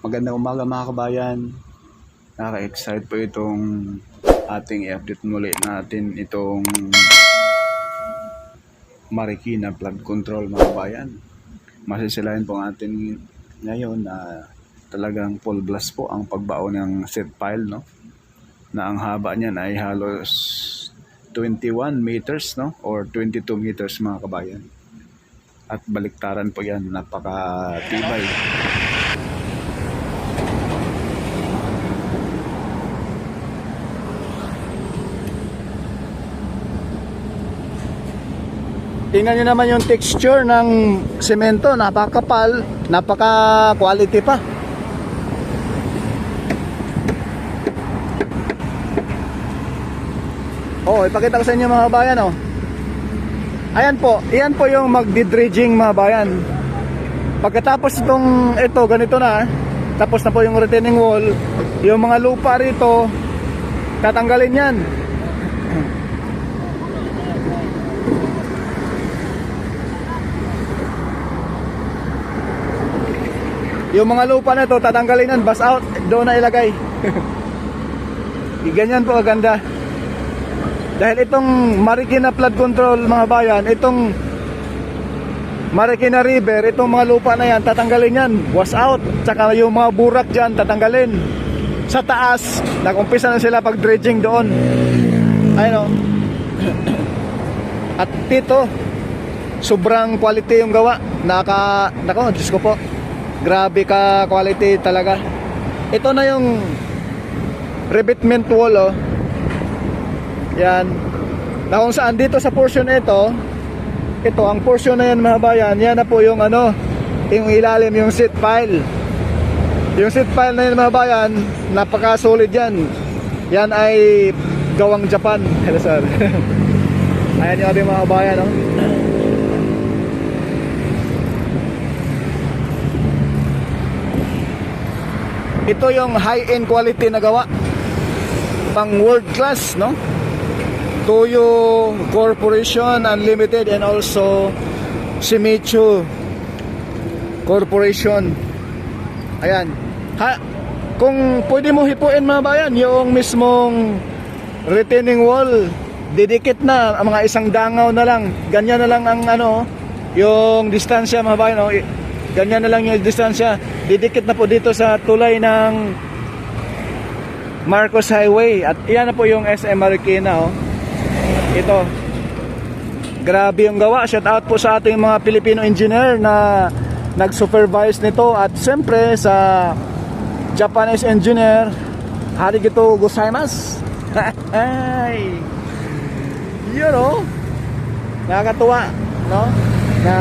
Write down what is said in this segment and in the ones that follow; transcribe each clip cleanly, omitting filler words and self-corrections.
Magandang umaga mga kabayan. Nakaka-excite po itong ating i-update muli natin itong Marikina flood control mga kabayan. Masisilayan po ang atin ngayon na talagang full blast po ang pagbao ng set pile, no? Na ang haba niyan ay halos 21 meters, no? Or 22 meters mga kabayan. At baliktaran po yan, napakatibay. Tingnan nyo naman yung texture ng semento, napakapal, napaka-quality pa. Oh, ipakita ko sa inyo mga bayan, oh. Ayan po, iyan po yung magdi-dredging mga bayan. Pagkatapos ito ganito na, tapos na po yung retaining wall, yung mga lupa rito, tatanggalin yan. Yung mga lupa na ito, tatanggalin yan, bust out, doon na ilagay. Ganyan po kaganda. Dahil itong Marikina flood control mga bayan, itong Marikina River, itong mga lupa na yan, tatanggalin yan, wash out. Tsaka yung mga burak dyan, tatanggalin. Sa taas, nag-umpisa na sila pag-dredging doon. Ayun o. At dito, sobrang quality yung gawa. Nako, Diyos ko po. Grabe ka quality talaga. Ito na yung revetment wall, oh. Yan. Na kung saan dito sa portion ito, ang portion na yan mga bayan, yan na po yung yung ilalim, yung seat pile. Yung seat pile na yan mga bayan, napaka-solid yan. Yan ay gawang Japan. Hello sir. Ayan yung ating mga bayan, oh. Ito yung high-end quality na gawa. Pang world class, no? Toyo Corporation Unlimited and also Shimizu Corporation. Ayan. Kung pwede mo hipuin mga bayan, yung mismong retaining wall, didikit na, mga isang dangaw na lang. Ganyan na lang ang yung distansya mga bayan, no? Ganyan na lang yung distansya. Didikit na po dito sa tulay ng Marcos Highway. At iyan na po yung SM Marikina, oh. Ito. Grabe yung gawa. Shout out po sa ating mga Filipino engineer na nag-supervise nito. At siyempre sa Japanese engineer, arigatou gozaimasu. Ay. Yun, oh. Nakakatuwa, no? Na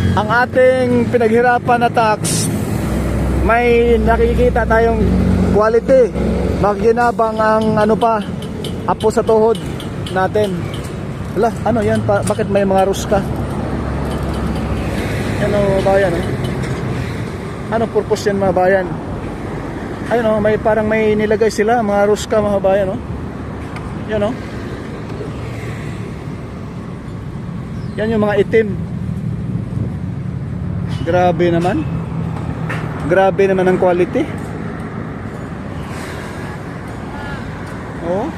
ang ating pinaghirapan na tax, may nakikita tayong quality. Makinabang ang apo sa tuhod natin. Hala, ano yan pa? Bakit may mga ruska? Ano bayan, eh? Ano purpose yan mga bayan? Ayun, may parang may nilagay sila mga ruska mga bayan, oh. Yan, oh. Yan yung mga itim. Grabe naman. Grabe naman ang quality. Oh.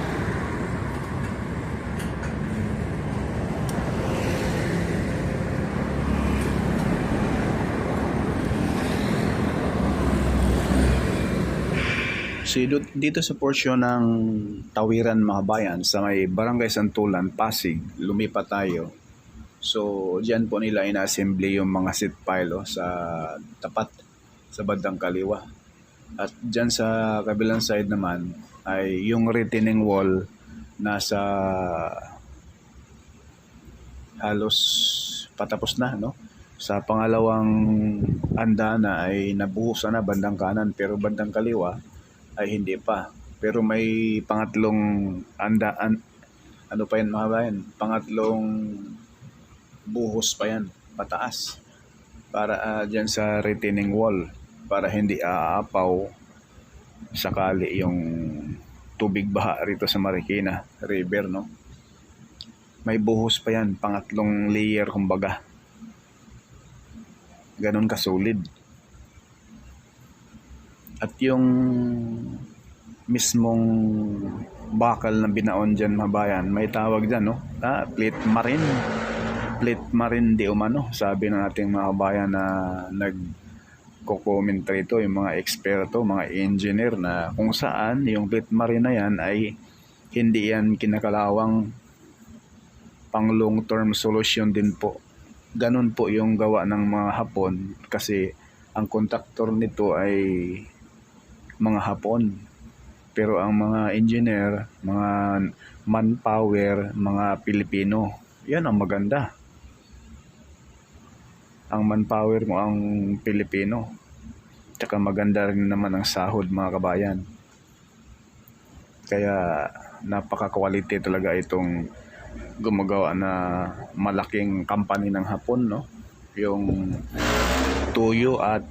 Dito sa portion ng Tawiran mga bayan sa may Barangay Santulan, Pasig, lumipat tayo. So, diyan po nila ina-assembly yung mga seat pile, oh, sa tapat sa bandang kaliwa. At diyan sa kabilang side naman ay yung retaining wall nasa halos patapos na, no? Sa pangalawang andana ay nabuhusan na bandang kanan, pero bandang kaliwa ay hindi pa. Pero may pangatlong pa yan mga bayan? Pangatlong buhos pa yan pataas para dyan sa retaining wall, para hindi aapaw sakali yung tubig baha rito sa Marikina River, no? May buhos pa yan, pangatlong layer kumbaga. Ganon kasolid. At yung mismong bakal na binaon dyan mga bayan, may tawag dyan, no? Plate marine. Plate marine di umano, sabi ng ating mga kabayan na nagko-commentary ito, yung mga eksperto, mga engineer, na kung saan yung plate marine na yan ay hindi yan kinakalawang pang long term solution din po. Ganun po yung gawa ng mga Hapon kasi ang kontraktor nito ay mga Hapon. Pero ang mga engineer, mga manpower, mga Pilipino. Yan ang maganda. Ang manpower mo ang Pilipino. Tsaka maganda rin naman ang sahod mga kabayan. Kaya napaka-quality talaga itong gumagawa na malaking company ng Hapon, no? Yung Toyo at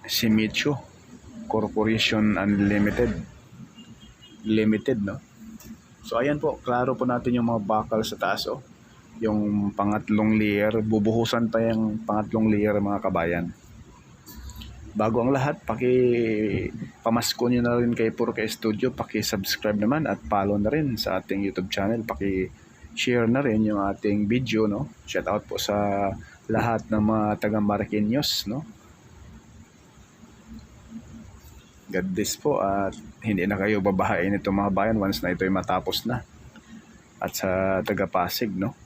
Shimizu Corporation Unlimited Limited, no? So ayan po, klaro po natin yung mga bakal sa taas, oh. Yung pangatlong layer, bubuhusan pa yung pangatlong layer mga kabayan. Bago ang lahat, pamasko nyo na rin kay Purke Studio, paki-subscribe naman at follow na rin sa ating YouTube channel, paki-share na rin yung ating video, no? Shout out po sa lahat ng mga taga Marqueños, no? God bless po at hindi na kayo babahain ito mga bayan once na ito'y matapos na. At sa taga Pasig, no?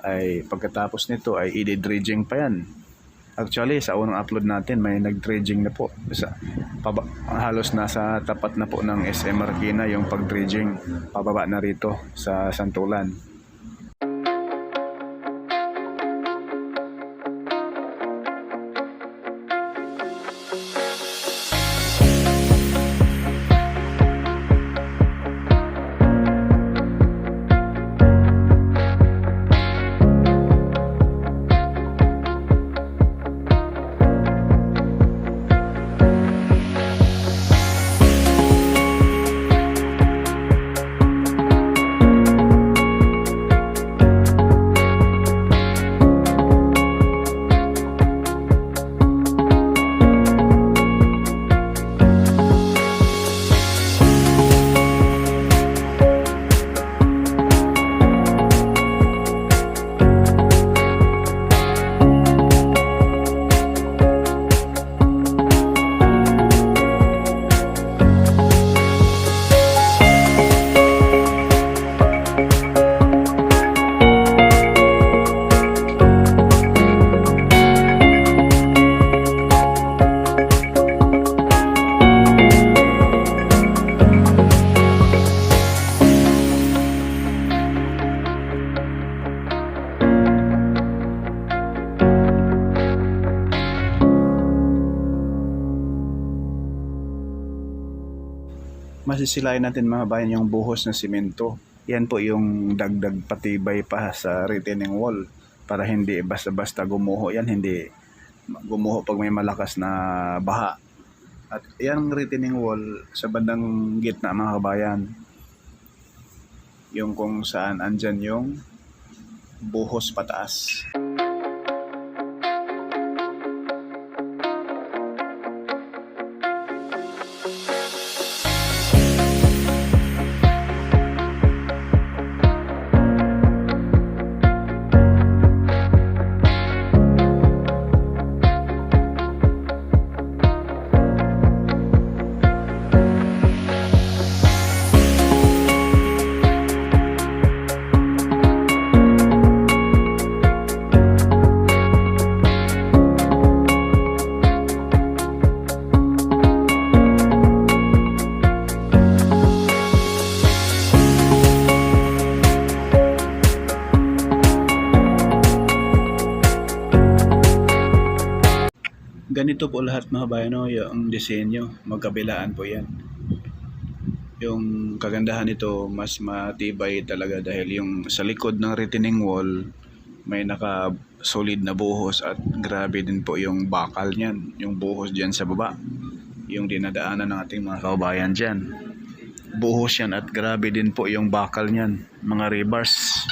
Ay pagkatapos nito ay i-dredging pa yan. Actually sa unang upload natin may nag-dredging na po halos nasa tapat na po ng SM Marikina yung pag-dredging pababa na rito sa Santulan. Masisilayan natin mga bayan yung buhos na simento. Yan po yung dagdag patibay pa sa retaining wall para hindi basta-basta gumuho yan, hindi gumuho pag may malakas na baha. At yan retaining wall sa bandang gitna mga kabayan, yung kung saan andyan yung buhos pataas. Ganito po lahat mga bayan, no? Yung disenyo, magkabilaan po yan. Yung kagandahan nito, mas matibay talaga dahil yung sa likod ng retaining wall, may naka-solid na buhos at grabe din po yung bakal niyan, yung buhos dyan sa baba. Yung dinadaanan ng ating mga kabayan dyan. Buhos yan at grabe din po yung bakal niyan, mga rebars.